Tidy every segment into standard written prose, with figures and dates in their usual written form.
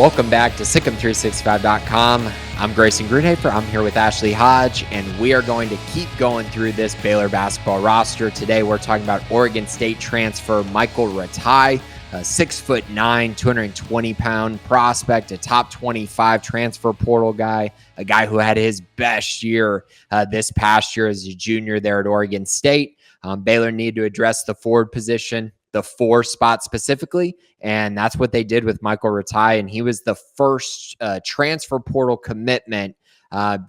Welcome back to Sikkim365.com. I'm Grayson Grundhoefer. I'm here with Ashley Hodge, and we are going to keep going through this Baylor basketball roster. Today, we're talking about Oregon State transfer Michael Ratai, a 6'9", 220-pound prospect, a top 25 transfer portal guy, a guy who had his best year this past year as a junior there at Oregon State. Baylor needed to address the forward position, the 4 spot specifically, and that's what they did with Michael Ratai. And he was the first transfer portal commitment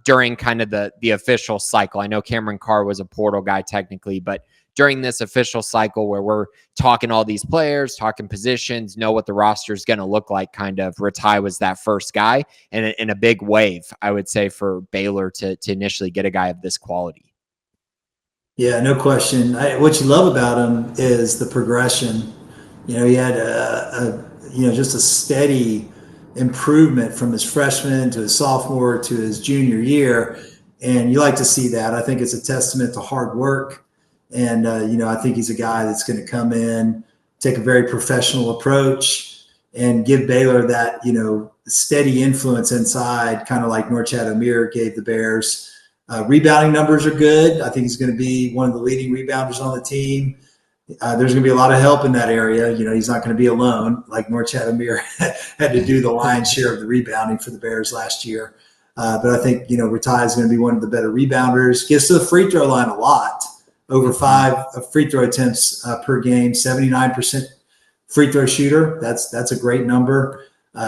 during kind of the official cycle. I know Cameron Carr was a portal guy technically, but during this official cycle where we're talking all these players, talking positions, know what the roster is going to look like, kind of, Ratai was that first guy, and in a big wave, I would say, for Baylor to initially get a guy of this quality. Yeah, no question. What you love about him is the progression. You know, he had just a steady improvement from his freshman to his sophomore to his junior year, and you like to see that. I think it's a testament to hard work, and I think he's a guy that's going to come in, take a very professional approach, and give Baylor that steady influence inside, kind of like Norchad Amir gave the Bears. Rebounding numbers are good. I think he's going to be one of the leading rebounders on the team. There's going to be a lot of help in that area. He's not going to be alone, like Norchad Amir had to do the lion's share of the rebounding for the Bears last year. But I think, Ratai is going to be one of the better rebounders. Gets to the free throw line a lot, over 5 free throw attempts per game, 79% free throw shooter. That's a great number.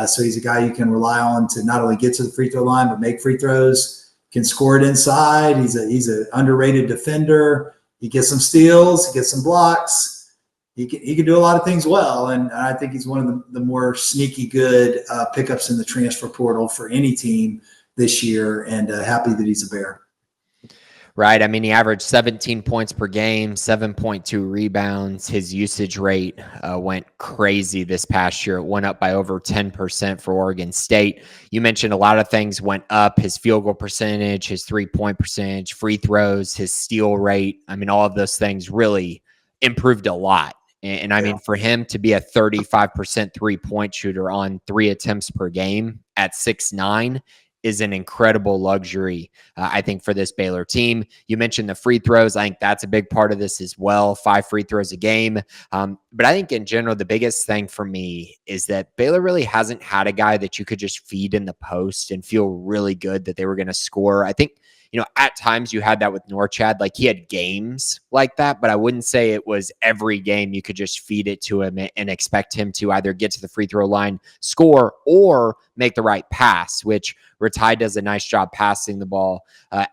So he's a guy you can rely on to not only get to the free throw line, but make free throws. Can score it inside. He's an underrated defender. He gets some steals. He gets some blocks. He can do a lot of things well, and I think he's one of the more sneaky good pickups in the transfer portal for any team this year, and happy that he's a Bear. Right. I mean, he averaged 17 points per game, 7.2 rebounds. His usage rate went crazy this past year. It went up by over 10% for Oregon State. You mentioned a lot of things went up: his field goal percentage, his 3-point percentage, free throws, his steal rate. I mean, all of those things really improved a lot. And I mean, for him to be a 35% 3-point shooter on 3 attempts per game at 6'9" is an incredible luxury, I think, for this Baylor team. You mentioned the free throws. I think that's a big part of this as well, 5 free throws a game. But I think in general, the biggest thing for me is that Baylor really hasn't had a guy that you could just feed in the post and feel really good that they were going to score. I think, at times you had that with Norchad. Like, he had games like that, but I wouldn't say it was every game you could just feed it to him and expect him to either get to the free throw line, score, or make the right pass, which Ratai does a nice job passing the ball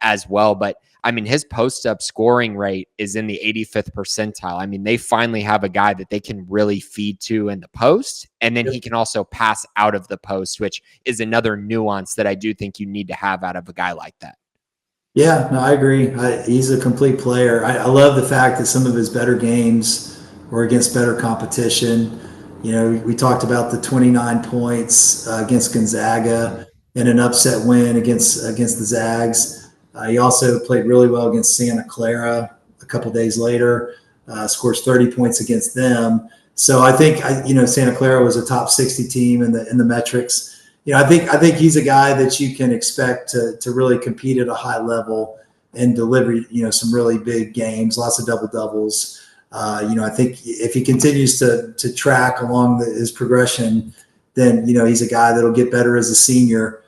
as well. But I mean, his post-up scoring rate is in the 85th percentile. I mean, they finally have a guy that they can really feed to in the post, and then he can also pass out of the post, which is another nuance that I do think you need to have out of a guy like that. Yeah, no, I agree. He's a complete player. I love the fact that some of his better games were against better competition. We talked about the 29 points against Gonzaga and an upset win against the Zags. He also played really well against Santa Clara a couple days later, scores 30 points against them. So I think, Santa Clara was a top 60 team in the metrics. I think he's a guy that you can expect to really compete at a high level and deliver, some really big games, lots of double doubles. I think if he continues to track along his progression, then he's a guy that'll get better as a senior.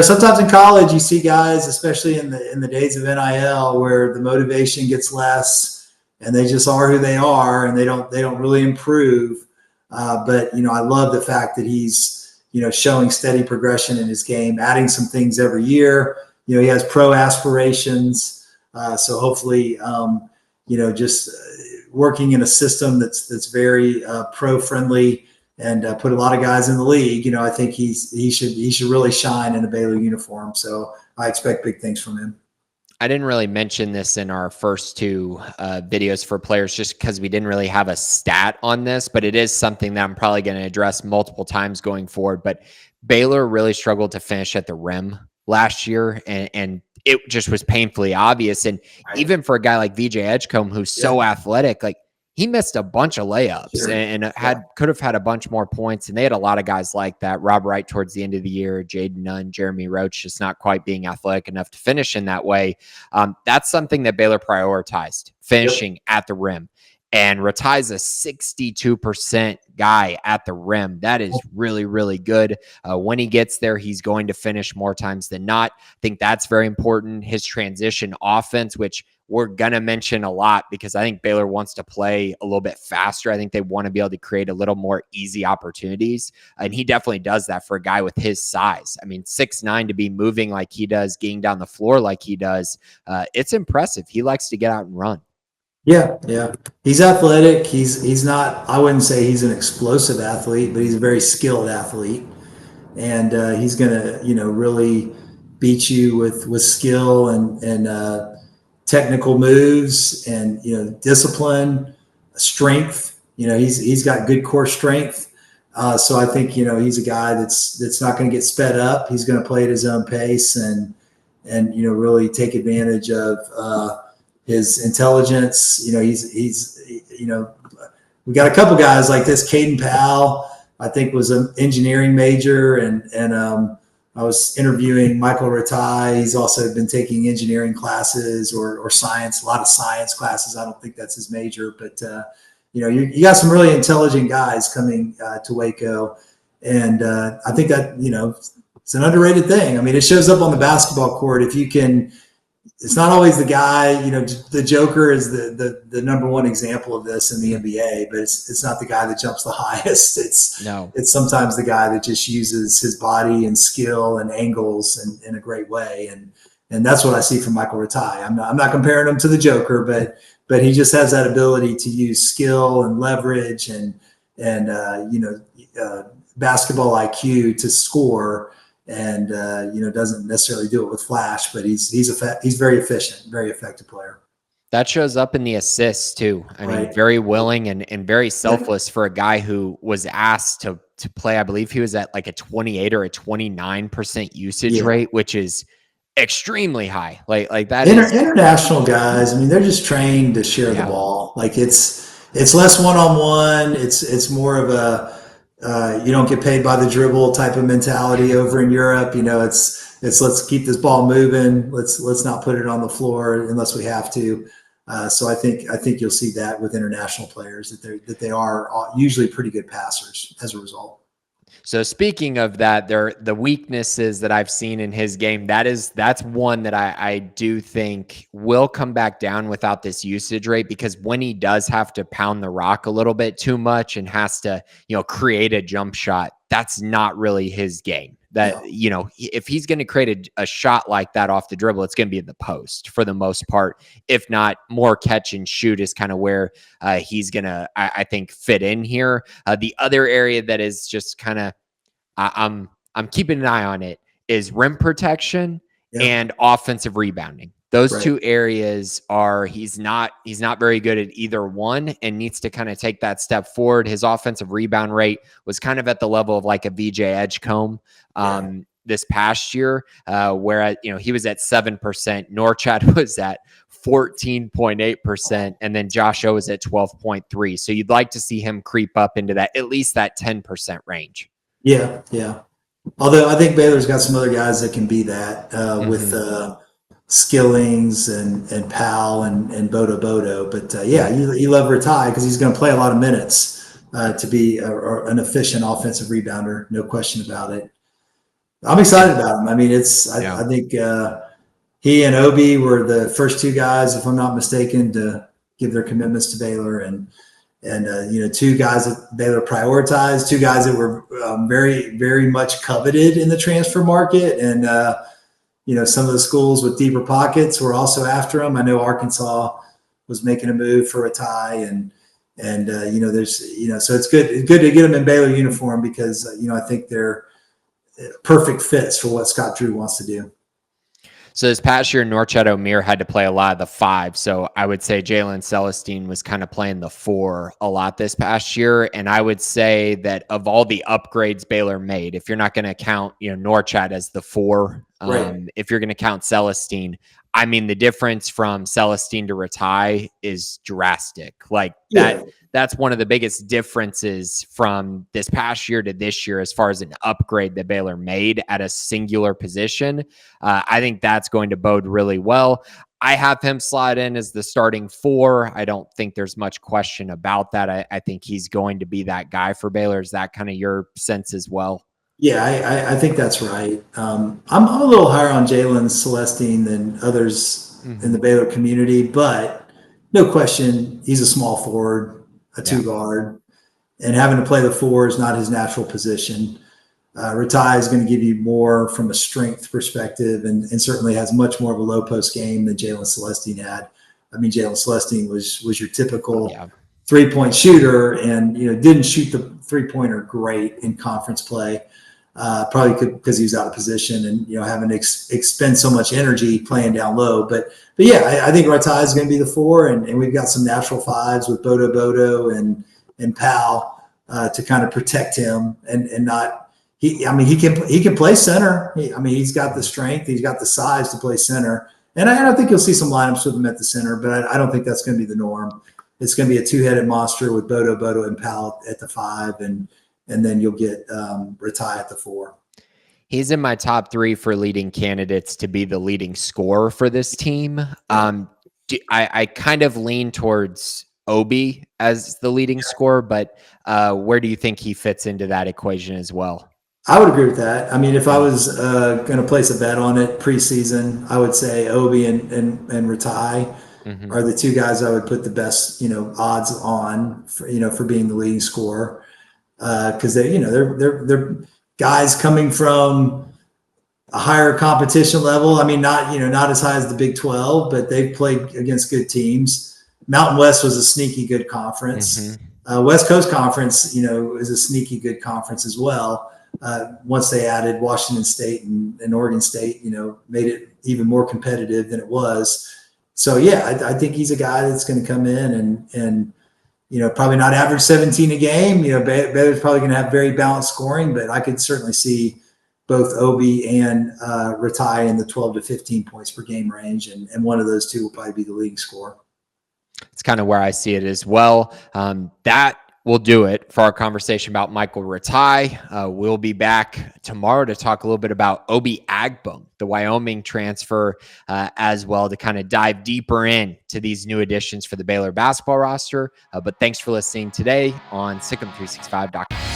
Sometimes in college you see guys, especially in the days of NIL, where the motivation gets less and they just are who they are and they don't really improve. But I love the fact that he's showing steady progression in his game, adding some things every year. He has pro aspirations. So hopefully, just working in a system that's very pro friendly and put a lot of guys in the league. I think he should really shine in a Baylor uniform. So I expect big things from him. I didn't really mention this in our first 2 videos for players just because we didn't really have a stat on this, but it is something that I'm probably going to address multiple times going forward. But Baylor really struggled to finish at the rim last year, and it just was painfully obvious. And even for a guy like VJ Edgecombe, who's so athletic, like, he missed a bunch of layups and could have had a bunch more points. And they had a lot of guys like that. Rob Wright towards the end of the year, Jaden Nunn, Jeremy Roach, just not quite being athletic enough to finish in that way. That's something that Baylor prioritized, finishing at the rim. And Ratai's a 62% guy at the rim. That is really, really good. When he gets there, he's going to finish more times than not. I think that's very important. His transition offense, which we're going to mention a lot because I think Baylor wants to play a little bit faster. I think they want to be able to create a little more easy opportunities. And he definitely does that for a guy with his size. I mean, 6'9" to be moving like he does, getting down the floor like he does. It's impressive. He likes to get out and run. Yeah. He's athletic. He's not, I wouldn't say he's an explosive athlete, but he's a very skilled athlete. And he's going to, really beat you with skill and technical moves and, discipline, strength. He's got good core strength. So I think, he's a guy that's not going to get sped up. He's going to play at his own pace and really take advantage of his intelligence. We got a couple guys like this. Caden Powell, I think, was an engineering major, and I was interviewing Michael Ratai. He's also been taking engineering classes or science, a lot of science classes. I don't think that's his major, but you got some really intelligent guys coming to Waco, and I think that it's an underrated thing. I mean, it shows up on the basketball court if you can. It's not always the guy, the Joker is the number one example of this in the NBA, but it's not the guy that jumps the highest. It's sometimes the guy that just uses his body and skill and angles in a great way. And that's what I see from Michael Ratai. I'm not comparing him to the Joker, but he just has that ability to use skill and leverage and basketball IQ to score. And doesn't necessarily do it with flash, but he's very efficient, very effective player. That shows up in the assists too. I mean, very willing and very selfless for a guy who was asked to play. I believe he was at like a 28 or a 29% usage rate, which is extremely high. Like that international guys. I mean, they're just trained to share the ball. Like it's less one-on-one. It's more of a you don't get paid by the dribble type of mentality over in Europe. It's let's keep this ball moving. Let's not put it on the floor unless we have to. So I think you'll see that with international players that they are usually pretty good passers as a result. So speaking of that, the weaknesses that I've seen in his game, that's one that I do think will come back down without this usage rate, because when he does have to pound the rock a little bit too much and has to, create a jump shot, that's not really his game. If he's going to create a shot like that off the dribble, it's going to be in the post for the most part. If not, more catch and shoot is kind of where he's going to, I think, fit in here. The other area that is just kind of, I'm keeping an eye on it, is rim protection and offensive rebounding. Those two areas he's not very good at either one and needs to kind of take that step forward. His offensive rebound rate was kind of at the level of like a VJ Edgecombe this past year, where he was at 7%, Norchad was at 14.8%, and then Josh O was at 12.3. So you'd like to see him creep up into that, at least that 10% range. Yeah. Although I think Baylor's got some other guys that can be that with Skillings and Powell and Bodo. But you love Ratai because he's going to play a lot of minutes to be an efficient offensive rebounder, no question about it. I'm excited about him. I mean, I think he and Obi were the first two guys, if I'm not mistaken, to give their commitments to Baylor, and two guys that Baylor prioritized, two guys that were very, very much coveted in the transfer market. And, some of the schools with deeper pockets were also after him. I know Arkansas was making a move for Ratai, and there's, so it's good to get them in Baylor uniform because, I think they're perfect fits for what Scott Drew wants to do. So this past year, Norchad Omier had to play a lot of the 5. So I would say Jalen Celestine was kind of playing the 4 a lot this past year. And I would say that of all the upgrades Baylor made, if you're not going to count, Norchad as the 4 Right. if you're going to count Celestine. I mean, the difference from Celestine to Ratai is drastic. Like Yeah. that's one of the biggest differences from this past year to this year as far as an upgrade that Baylor made at a singular position. I think that's going to bode really well. I have him slide in as the starting 4. I don't think there's much question about that. I think he's going to be that guy for Baylor. Is that kind of your sense as well? Yeah, I think that's right. I'm a little higher on Jalen Celestine than others in the Mm-hmm. Baylor community, but no question, he's a small forward, a Yeah. two guard, and having to play the 4 is not his natural position. Ratai is going to give you more from a strength perspective, and certainly has much more of a low post game than Jalen Celestine had. I mean, Jalen Celestine was your typical Yeah. 3-point shooter, and didn't shoot the 3-pointer great in conference play. Probably because he was out of position and having to expend so much energy playing down low. But yeah, I think Ratai is going to be the 4, and we've got some natural 5s with Bodo and Powell to kind of protect him and not. He can play center. He's got the strength, he's got the size to play center, and I think you'll see some lineups with him at the center, but I don't think that's going to be the norm. It's going to be a 2-headed monster with Bodo, and Powell at the 5, and then you'll get Ratai at the 4. He's in my top 3 for leading candidates to be the leading scorer for this team. I kind of lean towards Obi as the leading scorer, but where do you think he fits into that equation as well? I would agree with that. I mean, if I Yeah. was going to place a bet on it preseason, I would say Obi and Ratai Mm-hmm. are the 2 guys I would put the best odds on for being the leading scorer, because they're guys coming from a higher competition level. I mean, not as high as the Big 12, but they've played against good teams. Mountain West was a sneaky good conference. Mm-hmm. West Coast Conference, is a sneaky good conference as well. Once they added Washington State and Oregon State, made it even more competitive than it was. So yeah, I think he's a guy that's going to come in and probably not average 17 a game. Baylor's probably going to have very balanced scoring, but I could certainly see both Obi and Ratai in the 12 to 15 points per game range, and one of those 2 will probably be the leading scorer. It's kind of where I see it as well. That will do it for our conversation about Michael Ratai. We'll be back tomorrow to talk a little bit about Obi Agbum, the Wyoming transfer, as well, to kind of dive deeper into these new additions for the Baylor basketball roster. But thanks for listening today on SicEm365.com.